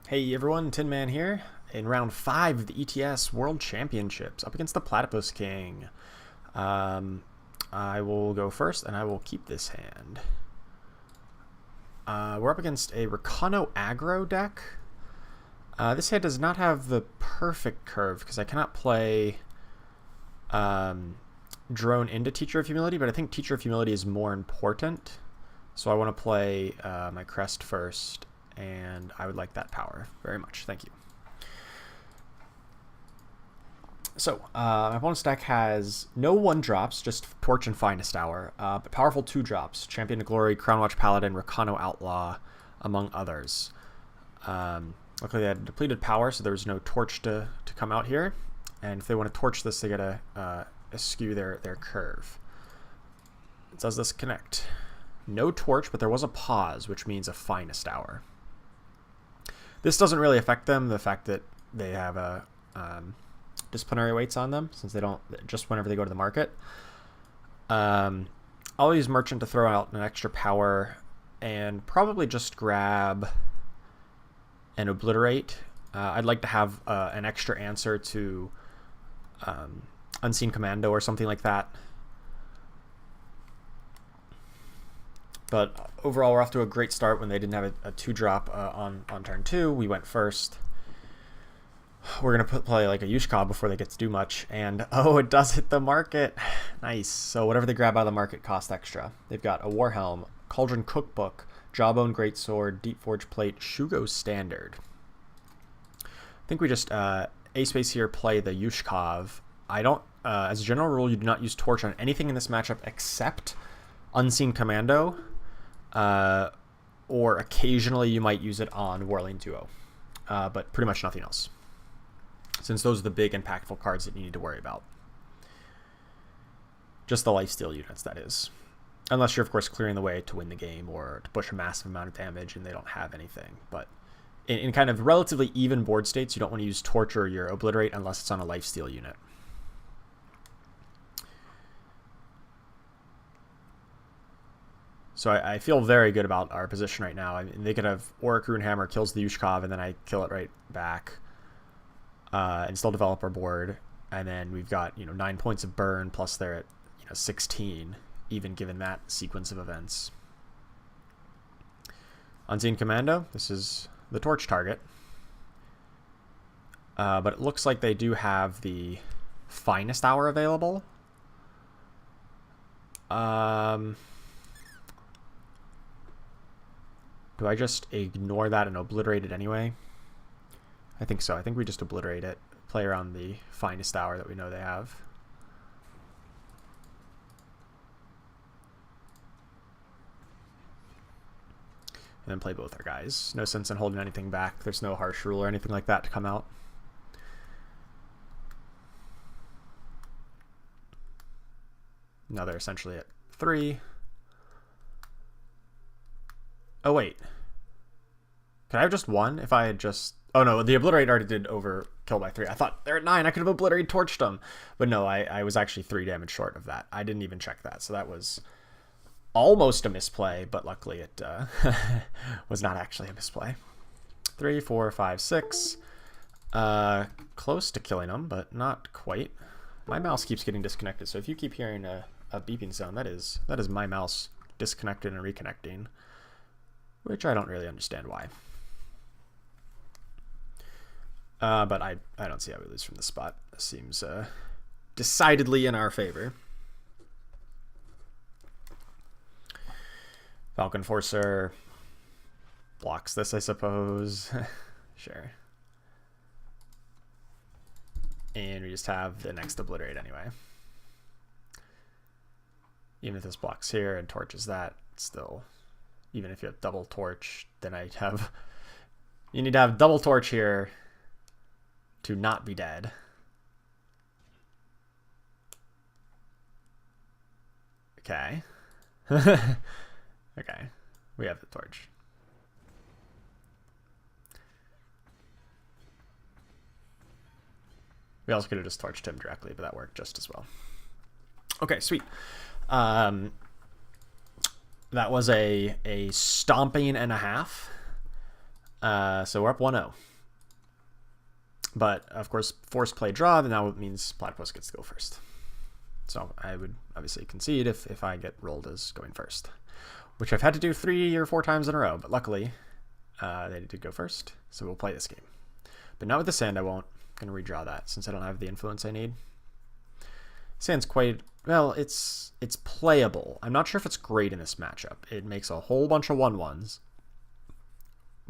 Hey everyone, TinMan here, in round 5 of the ETS World Championships, up against the Platypus King. I will go first, and I will keep this hand. We're up against a Recano aggro deck. This hand does not have the perfect curve, because I cannot play Drone into Teacher of Humility, but I think Teacher of Humility is more important. So I want to play my Crest first, and I would like that power very much. Thank you. So, my opponent's deck has no 1-drops, just Torch and Finest Hour, but powerful 2-drops, Champion of Glory, Crownwatch Paladin, Recano Outlaw, among others. Luckily they had depleted power, so there was no Torch to come out here, and if they want to Torch this, they gotta eschew their curve. Does this connect? No Torch, but there was a pause, which means a Finest Hour. This doesn't really affect them, the fact that they have a disciplinary weights on them, since they don't, just whenever they go to the market. I'll use Merchant to throw out an extra power, and probably just grab and Obliterate. I'd like to have an extra answer to Unseen Commando or something like that. But overall, we're off to a great start when they didn't have a 2-drop on turn 2. We went first. We're going to play like a Yushka before they get to do much. And, oh, it does hit the market. Nice. So whatever they grab out of the market costs extra. They've got a Warhelm, Cauldron Cookbook, Jawbone Greatsword, Deep Forge Plate, Shugo Standard. I think we just, A-Space here, play the Yushkov. I don't, as a general rule, you do not use Torch on anything in this matchup except Unseen Commando. Or occasionally you might use it on Whirling Duo, but pretty much nothing else, since those are the big impactful cards that you need to worry about. Just the lifesteal units, that is. Unless you're, of course, clearing the way to win the game or to push a massive amount of damage and they don't have anything. But in kind of relatively even board states, you don't want to use Torch or your Obliterate unless it's on a lifesteal unit. So I feel very good about our position right now. I mean, they could have Auric Runehammer kills the Yushkov, and then I kill it right back, and still develop our board. And then we've got 9 points of burn, plus they're at 16, even given that sequence of events. Unseen Commando. This is the Torch target, but it looks like they do have the Finest Hour available. Do I just ignore that and obliterate it anyway? I think so. I think we just obliterate it. Play around the Finest Hour that we know they have. And then play both our guys. No sense in holding anything back. There's no Harsh Rule or anything like that to come out. Now they're essentially at 3. Oh, wait. Could I have just 1 if I had just... Oh, no, the Obliterate already did overkill by 3. I thought they're at 9. I could have Obliterate Torched them. But no, I was actually 3 damage short of that. I didn't even check that. So that was almost a misplay, but luckily it was not actually a misplay. 3, 4, 5, 6. Close to killing them, but not quite. My mouse keeps getting disconnected, so if you keep hearing a beeping sound, that is my mouse disconnected and reconnecting, which I don't really understand why. But I don't see how we lose from this spot. This seems decidedly in our favor. Falcon Forcer blocks this, I suppose. Sure. And we just have the next Obliterate anyway. Even if this blocks here and torches that, still... Even if you have double Torch, then I have... You need to have double Torch here to not be dead. Okay. Okay. We have the Torch. We also could have just torched him directly, but that worked just as well. Okay, sweet. That was a stomping and a half. So we're up 1-0. But, of course, forced play draw, then that means Platypus gets to go first. So I would obviously concede if I get rolled as going first, which I've had to do 3 or 4 times in a row. But luckily, they did go first, so we'll play this game. But not with the sand, I won't. I'm going to redraw that since I don't have the influence I need. Sand's quite, well, it's playable. I'm not sure if it's great in this matchup. It makes a whole bunch of 1/1s,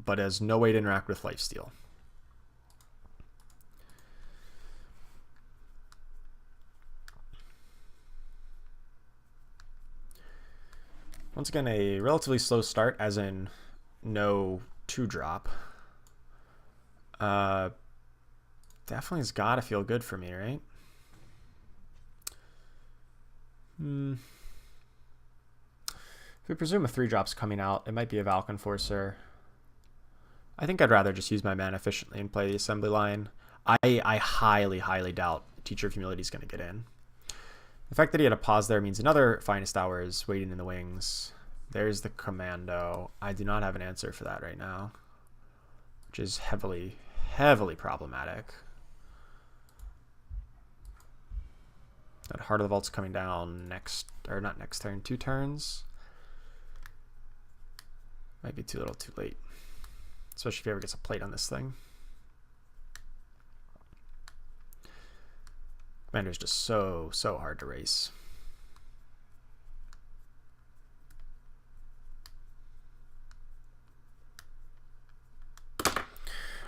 but has no way to interact with lifesteal. Once again, a relatively slow start, as in no 2-drop. Definitely has got to feel good for me, right? If we presume a 3-drop's coming out, it might be a Valk Enforcer. I think I'd rather just use my mana efficiently and play the assembly line. I highly, highly doubt Teacher of Humility is going to get in. The fact that he had a pause there means another Finest Hour is waiting in the wings. There's the Commando. I do not have an answer for that right now, which is heavily, heavily problematic. That Heart of the Vault's coming down next, or not next turn, 2 turns. Might be too little too late, especially if he ever gets a plate on this thing. Commander's just so hard to race.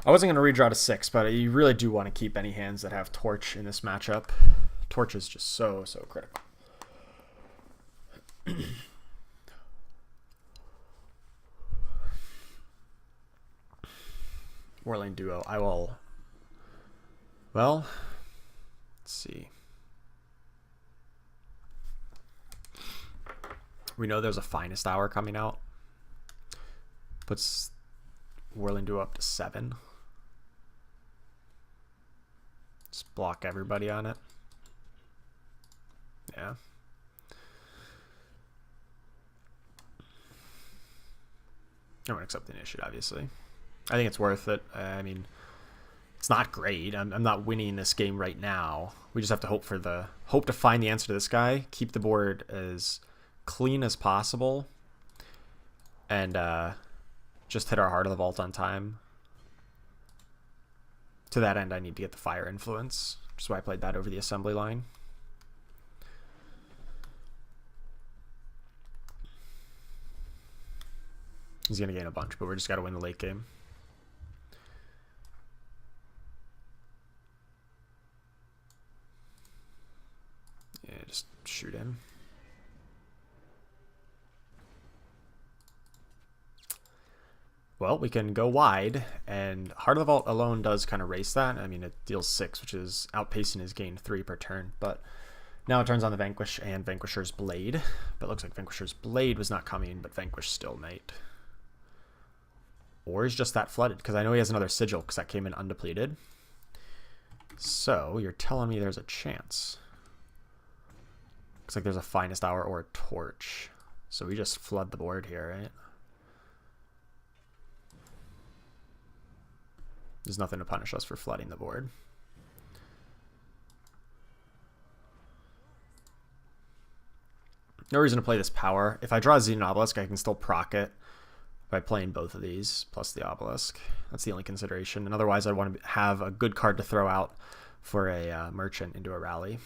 I wasn't going to redraw to 6, but you really do want to keep any hands that have Torch in this matchup. Torch is just so critical. Warlane Duo. I will... Well, let's see. We know there's a Finest Hour coming out. Puts Warlane Duo up to 7. Just block everybody on it. Yeah. I'm going to accept the initiative, obviously. I think it's worth it. I mean, it's not great. I'm not winning this game right now. We just have to hope to find the answer to this guy, keep the board as clean as possible, and just hit our Heart of the Vault on time. To that end, I need to get the Fire Influence, which is why I played that over the assembly line. He's going to gain a bunch, but we're just got to win the late game. Yeah, just shoot him. Well, we can go wide, and Heart of the Vault alone does kind of race that. I mean, it deals 6, which is outpacing his gain 3 per turn, but now it turns on the Vanquish and Vanquisher's Blade. But it looks like Vanquisher's Blade was not coming, but Vanquish still might. Or is just that flooded, because I know he has another Sigil, because that came in undepleted. So, you're telling me there's a chance. Looks like there's a Finest Hour or a Torch. So we just flood the board here, right? There's nothing to punish us for flooding the board. No reason to play this power. If I draw a Xenon Obelisk, I can still proc it by playing both of these, plus the Obelisk. That's the only consideration. And otherwise, I want to have a good card to throw out for a Merchant into a rally.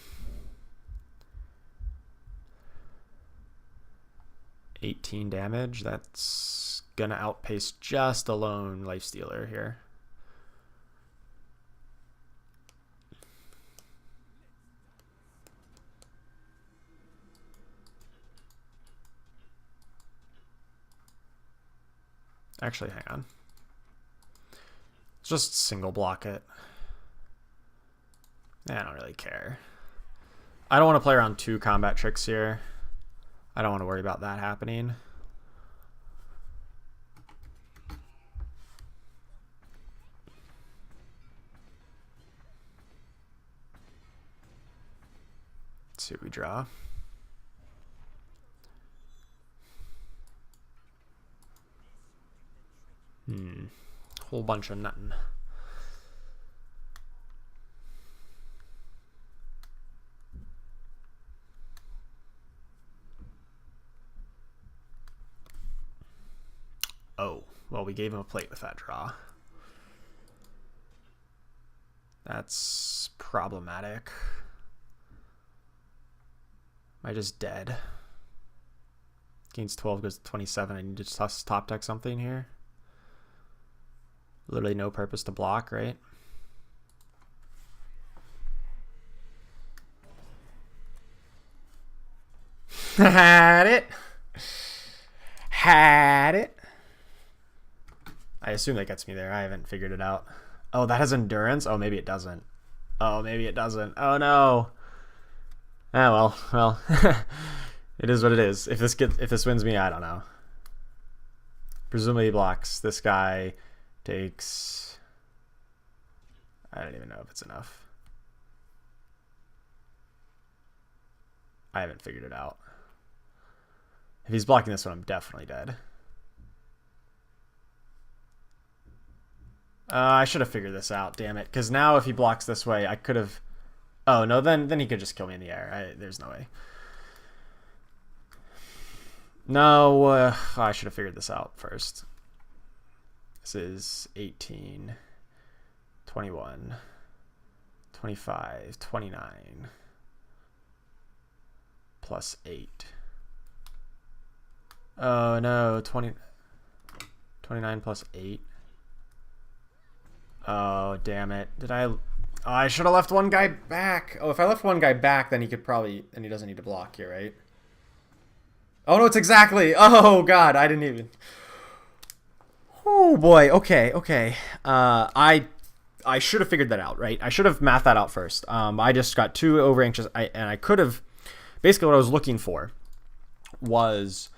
18 damage. That's going to outpace just a lone Lifestealer here. Actually, hang on. Just single block it. I don't really care. I don't want to play around 2 combat tricks here. I don't want to worry about that happening. Let's see what we draw. Whole bunch of nothing. Oh, well, we gave him a plate with that draw. That's problematic. Am I just dead? Gains 12, goes to 27. I need to just top deck something here. Literally no purpose to block, right? Had it. Had it. I assume that gets me there. I haven't figured it out. Oh, that has endurance? Oh, maybe it doesn't. Oh, maybe it doesn't. Oh, no. Ah, well. It is what it is. If this wins me, I don't know. Presumably he blocks. This guy takes... I don't even know if it's enough. I haven't figured it out. If he's blocking this one, I'm definitely dead. I should have figured this out, damn it. Because now if he blocks this way, I could have... Oh, no, then he could just kill me in the air. There's no way. No, I should have figured this out first. This is 18, 21, 25, 29, plus 8. Oh, no, 29 plus 8. Oh, damn it. Did I... Oh, I should have left one guy back. Oh, if I left one guy back, then he could probably... Then he doesn't need to block here, right? Oh, no, it's exactly... Oh, God, I didn't even... Oh, boy. Okay. I should have figured that out, right? I should have mathed that out first. I just got too over-anxious. And I could have... Basically, what I was looking for was...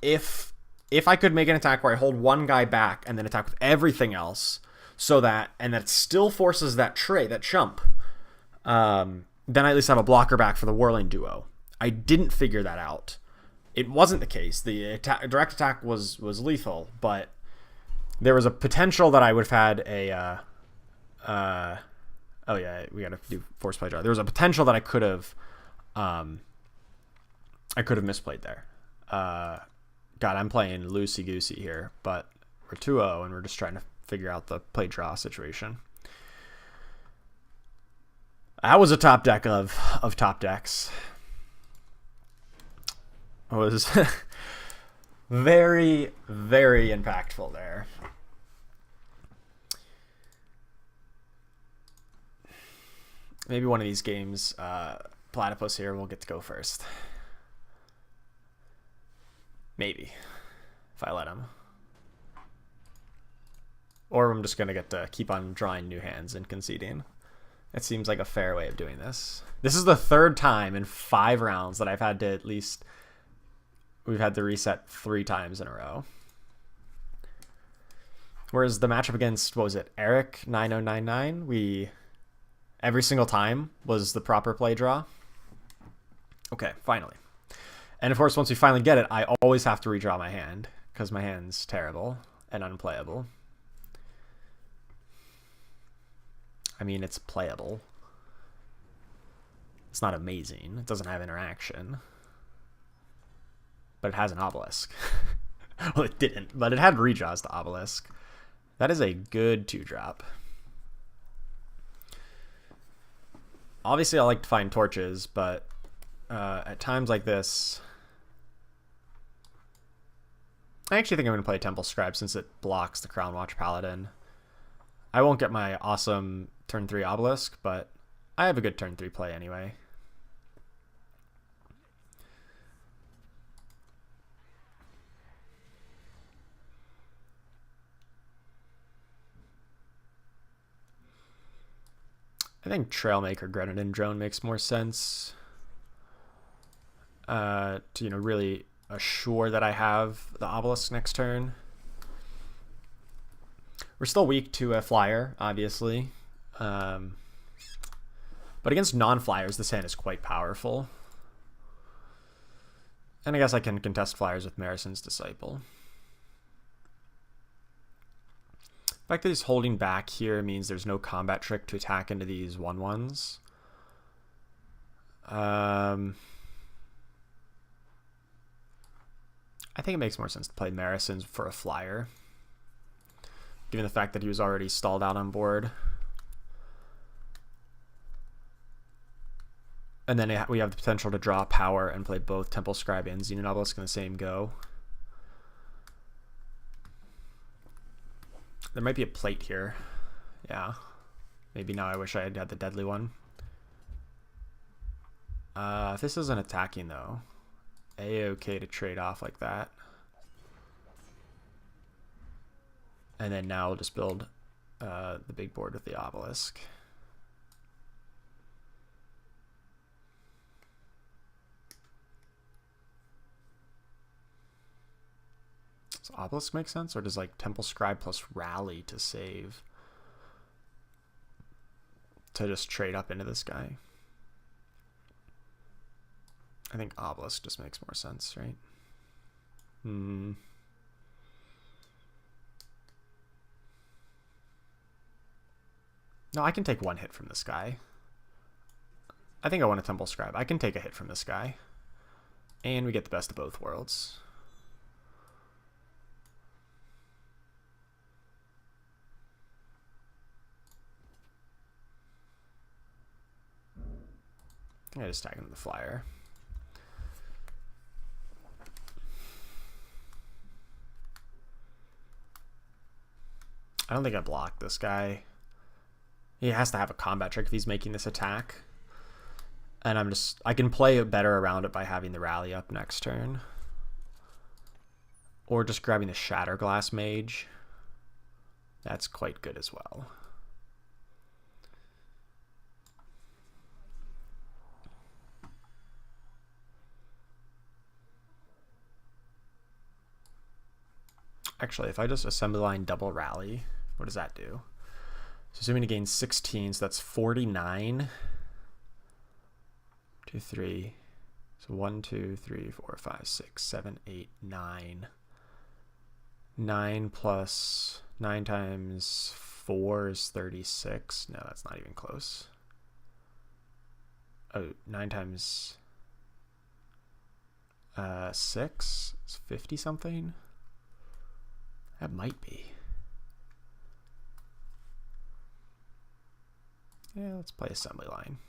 If I could make an attack where I hold one guy back and then attack with everything else, so that, and that still forces that trait, that chump, then I at least have a blocker back for the whirling duo. I didn't figure that out. It wasn't the case. The direct attack was lethal, but there was a potential that I would have had a... oh yeah, we gotta do force play draw. There was a potential that I could have misplayed there. God, I'm playing loosey-goosey here, but we're 2-0, and we're just trying to figure out the play draw situation. That was a top deck of top decks. It was very, very impactful there. Maybe one of these games, Platypus here will get to go first. Maybe, if I let him. Or I'm just going to get to keep on drawing new hands and conceding. It seems like a fair way of doing this. This is the third time in 5 rounds that I've had to at least... We've had to reset 3 times in a row. Whereas the matchup against, what was it, Eric 9099, every single time was the proper play draw. Okay, finally. And of course, once we finally get it, I always have to redraw my hand because my hand's terrible and unplayable. I mean, it's playable. It's not amazing. It doesn't have interaction. But it has an obelisk. Well, it didn't, but it had redraws to obelisk. That is a good 2-drop. Obviously, I like to find torches, but at times like this... I actually think I'm going to play Temple Scribe since it blocks the Crown Watch Paladin. I won't get my awesome turn 3 obelisk, but I have a good turn 3 play anyway. I think Trailmaker Grenadin Drone makes more sense to, really assure that I have the obelisk next turn. We're still weak to a flyer, obviously. But against non-flyers, this hand is quite powerful. And I guess I can contest flyers with Marison's Disciple. fact that he's holding back here means there's no combat trick to attack into these 1/1s. I think it makes more sense to play Marison for a flyer, given the fact that he was already stalled out on board. And then we have the potential to draw power and play both Temple Scribe and Xenon Obelisk in the same go. There might be a plate here. Yeah. Maybe now I wish I had had the deadly one. If this isn't attacking though, A-okay to trade off like that. And then now we'll just build the big board with the obelisk. Does obelisk make sense, or does like Temple Scribe plus Rally to save to just trade up into this guy? I think obelisk just makes more sense, right? No, I can take one hit from this guy. I think I want a Temple Scribe. I can take a hit from this guy. And we get the best of both worlds. I just tag him to the flyer. I don't think I block this guy. He has to have a combat trick if he's making this attack. And I can play better around it by having the rally up next turn. Or just grabbing the Shatterglass Mage. That's quite good as well. Actually, if I just assembly line double rally, what does that do? So assuming to gain 16, so that's 49. 2, 3. So 1, 2, 3, 4, 5, 6, 7, 8, 9. 9 plus 9 times 4 is 36. No, that's not even close. Oh, 9 times 6 is 50 something. That might be. Yeah, let's play assembly line.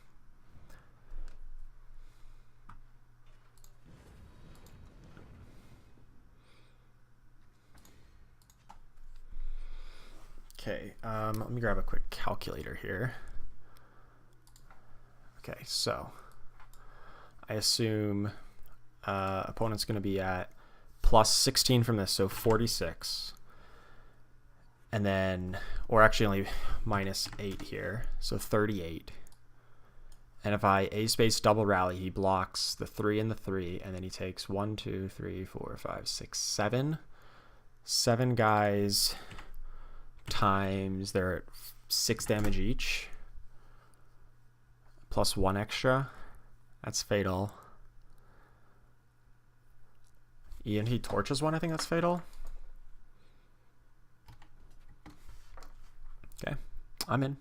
Okay, let me grab a quick calculator here. Okay, so I assume opponent's going to be at plus 16 from this, so 46. And then, or actually only minus 8 here, so 38. And if I A-space double rally, he blocks the 3 and the 3, and then he takes 1, 2, 3, 4, 5, 6, 7. 7 guys times, they're at 6 damage each, plus 1 extra. That's fatal. And he torches one, I think that's fatal. Okay, I'm in.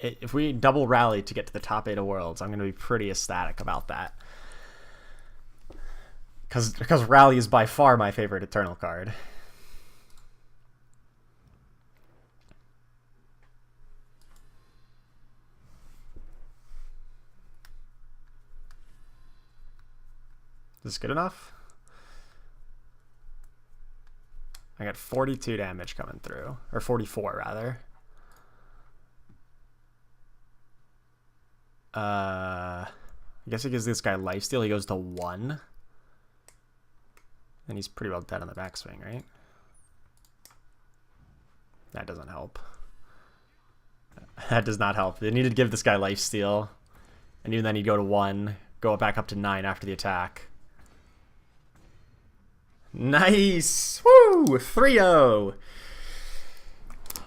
If we double rally to get to the top 8 of worlds, I'm going to be pretty ecstatic about that. Because Rally is by far my favorite Eternal card. Is this good enough? I got 42 damage coming through. Or 44, rather. I guess it gives this guy lifesteal. He goes to 1. And he's pretty well dead on the backswing, right? That doesn't help. That does not help. They needed to give this guy lifesteal. And even then he'd go to 1, go back up to 9 after the attack. Nice. Woo! 3-0.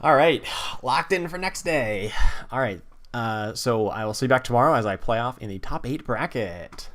All right. Locked in for next day. All right. So I will see you back tomorrow as I play off in the top 8 bracket.